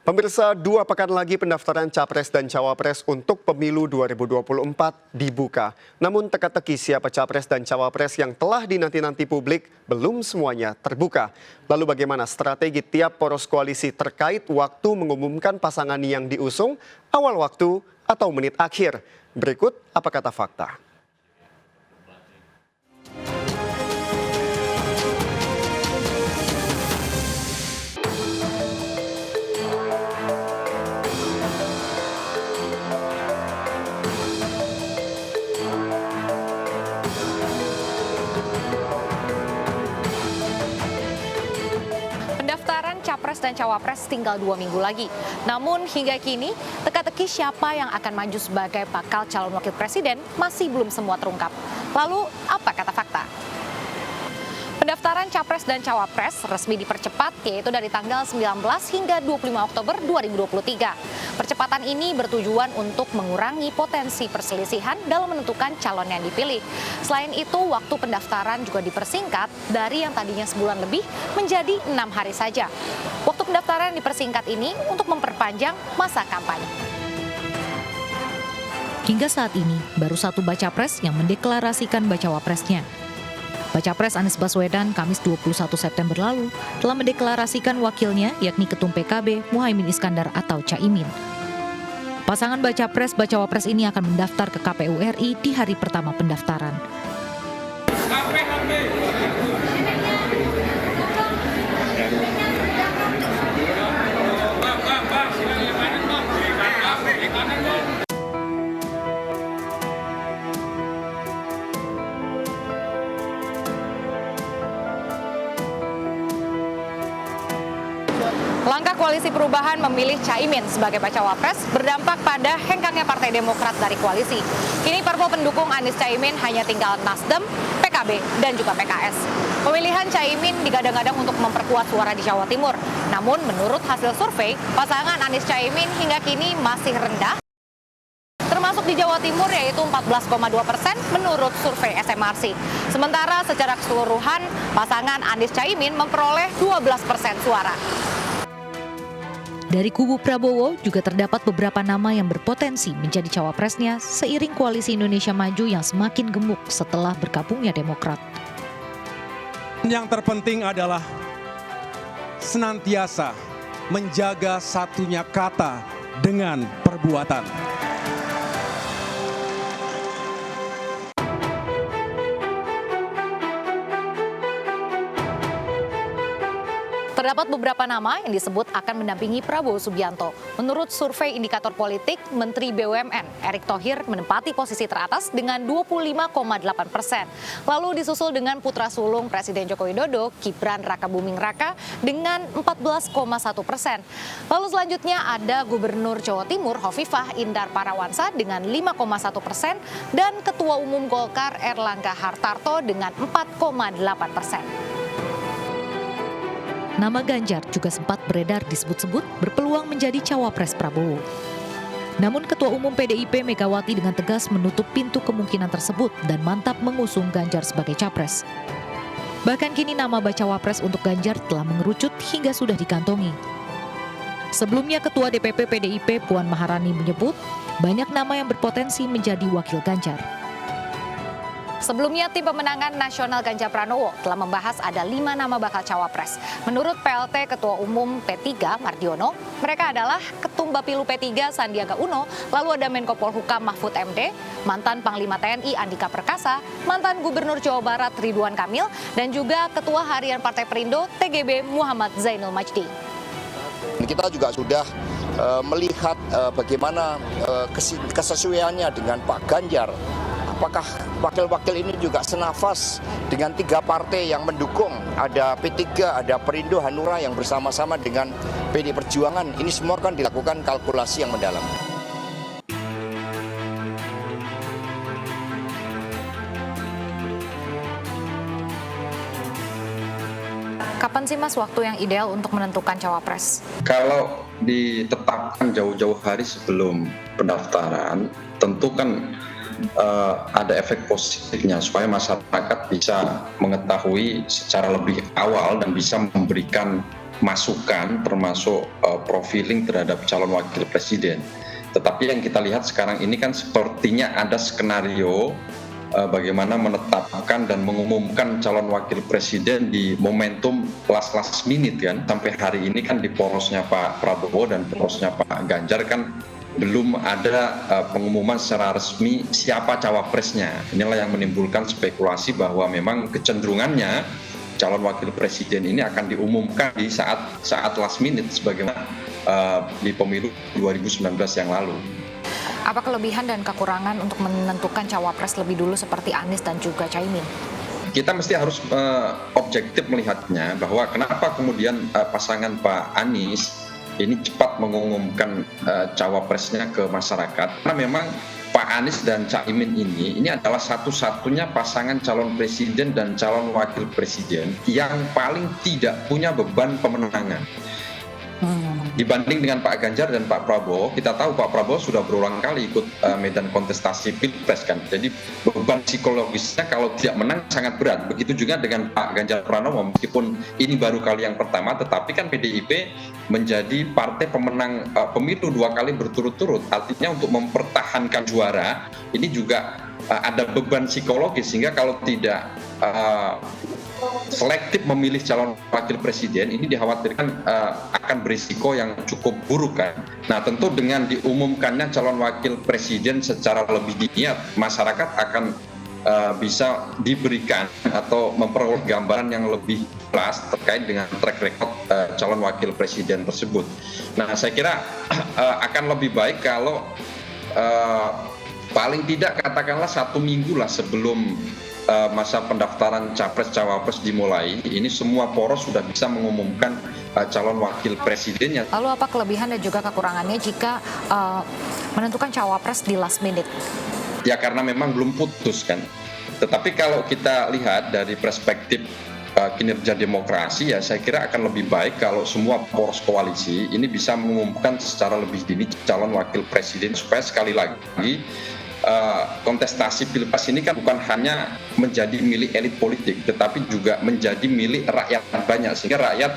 Pemirsa, 2 pekan lagi pendaftaran Capres dan Cawapres untuk pemilu 2024 dibuka. Namun teka-teki siapa Capres dan Cawapres yang telah dinanti-nanti publik belum semuanya terbuka. Lalu bagaimana strategi tiap poros koalisi terkait waktu mengumumkan pasangan yang diusung, awal waktu atau menit akhir? Berikut apa kata fakta. Pendaftaran Capres dan Cawapres tinggal 2 minggu lagi. Namun hingga kini, teka-teki siapa yang akan maju sebagai bakal calon wakil presiden masih belum semua terungkap. Lalu, apa kata fakta? Pendaftaran Capres dan Cawapres resmi dipercepat, yaitu dari tanggal 19 hingga 25 Oktober 2023. Percepatan ini bertujuan untuk mengurangi potensi perselisihan dalam menentukan calon yang dipilih. Selain itu, waktu pendaftaran juga dipersingkat dari yang tadinya sebulan lebih menjadi 6 hari saja. Waktu pendaftaran dipersingkat ini untuk memperpanjang masa kampanye. Hingga saat ini, baru 1 baca pres yang mendeklarasikan bacawa presnya. Baca pres Anies Baswedan Kamis 21 September lalu telah mendeklarasikan wakilnya yakni Ketum PKB Muhaimin Iskandar atau Caimin. Pasangan baca pres bacawa pres ini akan mendaftar ke KPU RI di hari pertama pendaftaran. Langkah Koalisi Perubahan memilih Caimin sebagai bacawa pres berdampak pada hengkangnya Partai Demokrat dari koalisi. Kini parpol pendukung Anies Caimin hanya tinggal Nasdem, PKB, dan juga PKS. Pemilihan Caimin digadang-gadang untuk memperkuat suara di Jawa Timur. Namun menurut hasil survei, pasangan Anies Caimin hingga kini masih rendah, termasuk di Jawa Timur yaitu 14,2% menurut survei SMRC. Sementara secara keseluruhan, pasangan Anies Caimin memperoleh 12% suara. Dari kubu Prabowo juga terdapat beberapa nama yang berpotensi menjadi cawapresnya seiring Koalisi Indonesia Maju yang semakin gemuk setelah bergabungnya Demokrat. Yang terpenting adalah senantiasa menjaga satunya kata dengan perbuatan. Terdapat beberapa nama yang disebut akan mendampingi Prabowo Subianto. Menurut survei indikator politik, Menteri BUMN Erick Thohir menempati posisi teratas dengan 25,8%. Lalu disusul dengan putra sulung Presiden Joko Widodo, Gibran Rakabuming Raka dengan 14,1%. Lalu selanjutnya ada Gubernur Jawa Timur Hovifah Indar Parawansa dengan 5,1% dan Ketua Umum Golkar Erlangga Hartarto dengan 4,8%. Nama Ganjar juga sempat beredar disebut-sebut berpeluang menjadi cawapres Prabowo. Namun Ketua Umum PDIP Megawati dengan tegas menutup pintu kemungkinan tersebut dan mantap mengusung Ganjar sebagai capres. Bahkan kini nama bacawa pres untuk Ganjar telah mengerucut hingga sudah dikantongi. Sebelumnya Ketua DPP PDIP Puan Maharani menyebut banyak nama yang berpotensi menjadi wakil Ganjar. Sebelumnya, tim pemenangan nasional Ganjar Pranowo telah membahas ada 5 nama bakal cawapres. Menurut PLT Ketua Umum P3 Mardiono, mereka adalah Ketum Bapilu P3 Sandiaga Uno, lalu ada Menko Polhukam Mahfud MD, mantan Panglima TNI Andika Perkasa, mantan Gubernur Jawa Barat Ridwan Kamil, dan juga Ketua Harian Partai Perindo TGB Muhammad Zainul Majdi. Kita juga sudah melihat bagaimana kesesuaiannya dengan Pak Ganjar. Apakah wakil-wakil ini juga senafas dengan 3 partai yang mendukung, ada P3, ada Perindo, Hanura yang bersama-sama dengan PD Perjuangan. Ini semua kan dilakukan kalkulasi yang mendalam. Kapan sih Mas waktu yang ideal untuk menentukan cawapres? Kalau ditetapkan jauh-jauh hari sebelum pendaftaran, tentu kan ada efek positifnya supaya masyarakat bisa mengetahui secara lebih awal dan bisa memberikan masukan termasuk profiling terhadap calon wakil presiden. Tetapi yang kita lihat sekarang ini kan sepertinya ada skenario bagaimana menetapkan dan mengumumkan calon wakil presiden di momentum last minute kan. Sampai hari ini kan di porosnya Pak Prabowo dan porosnya Pak Ganjar kan belum ada pengumuman secara resmi siapa cawapresnya. Inilah yang menimbulkan spekulasi bahwa memang kecenderungannya calon wakil presiden ini akan diumumkan di saat last minute sebagaimana di pemilu 2019 yang lalu. Apa kelebihan dan kekurangan untuk menentukan cawapres lebih dulu seperti Anies dan juga Caimin? Kita mesti harus objektif melihatnya bahwa kenapa kemudian pasangan Pak Anies ini cepat mengumumkan cawapresnya ke masyarakat. Karena memang Pak Anies dan Caimin ini adalah satu-satunya pasangan calon presiden dan calon wakil presiden yang paling tidak punya beban pemenangan. Dibanding dengan Pak Ganjar dan Pak Prabowo, kita tahu Pak Prabowo sudah berulang kali ikut medan kontestasi Pilpres kan. Jadi beban psikologisnya kalau tidak menang sangat berat. Begitu juga dengan Pak Ganjar Pranowo, meskipun ini baru kali yang pertama, tetapi kan PDIP menjadi partai pemenang pemilu 2 kali berturut-turut. Artinya untuk mempertahankan juara, ini juga ada beban psikologis, sehingga kalau tidak selektif memilih calon wakil presiden ini dikhawatirkan akan berisiko yang cukup buruk kan. Nah tentu dengan diumumkannya calon wakil presiden secara lebih dini, masyarakat akan bisa diberikan atau memperoleh gambaran yang lebih jelas terkait dengan track record calon wakil presiden tersebut. Nah saya kira akan lebih baik kalau paling tidak katakanlah 1 minggu lah sebelum masa pendaftaran capres-cawapres dimulai, ini semua poros sudah bisa mengumumkan calon wakil presidennya. Lalu apa kelebihan dan juga kekurangannya jika menentukan cawapres di last minute? Ya karena memang belum putus kan. Tetapi kalau kita lihat dari perspektif kinerja demokrasi, ya saya kira akan lebih baik kalau semua poros koalisi ini bisa mengumumkan secara lebih dini calon wakil presiden, supaya sekali lagi kontestasi Pilpres ini kan bukan hanya menjadi milik elit politik, tetapi juga menjadi milik rakyat banyak, sehingga rakyat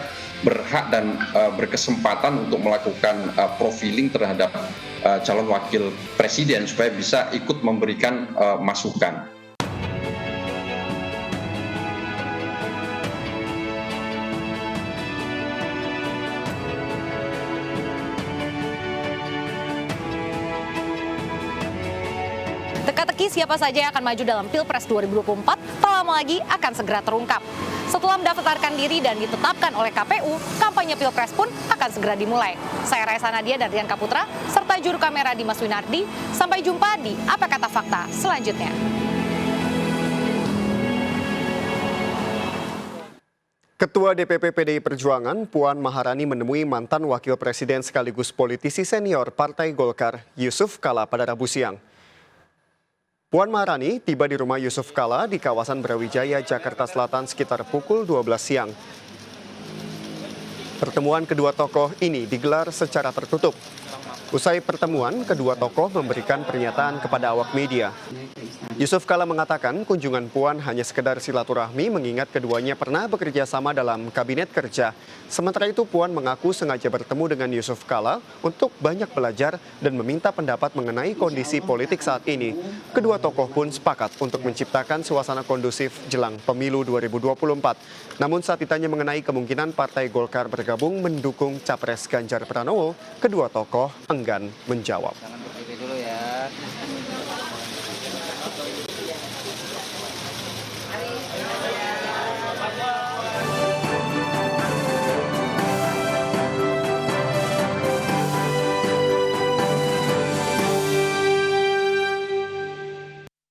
berhak dan berkesempatan untuk melakukan profiling terhadap calon wakil presiden supaya bisa ikut memberikan masukan. Teka-teki siapa saja yang akan maju dalam Pilpres 2024 tak lama lagi akan segera terungkap. Setelah mendaftarkan diri dan ditetapkan oleh KPU, kampanye Pilpres pun akan segera dimulai. Saya Raisa Nadia dan Rian Kaputra, serta juru kamera Dimas Winardi. Sampai jumpa di Apa Kata Fakta selanjutnya. Ketua DPP PDI Perjuangan, Puan Maharani menemui mantan Wakil Presiden sekaligus politisi senior Partai Golkar, Yusuf Kala pada Rabu siang. Puan Maharani tiba di rumah Yusuf Kala di kawasan Brawijaya, Jakarta Selatan sekitar pukul 12 siang. Pertemuan kedua tokoh ini digelar secara tertutup. Usai pertemuan, kedua tokoh memberikan pernyataan kepada awak media. Yusuf Kala mengatakan kunjungan Puan hanya sekedar silaturahmi mengingat keduanya pernah bekerja sama dalam kabinet kerja. Sementara itu Puan mengaku sengaja bertemu dengan Yusuf Kala untuk banyak belajar dan meminta pendapat mengenai kondisi politik saat ini. Kedua tokoh pun sepakat untuk menciptakan suasana kondusif jelang pemilu 2024. Namun saat ditanya mengenai kemungkinan Partai Golkar bergabung mendukung Capres Ganjar Pranowo, kedua tokoh enggan menjawab.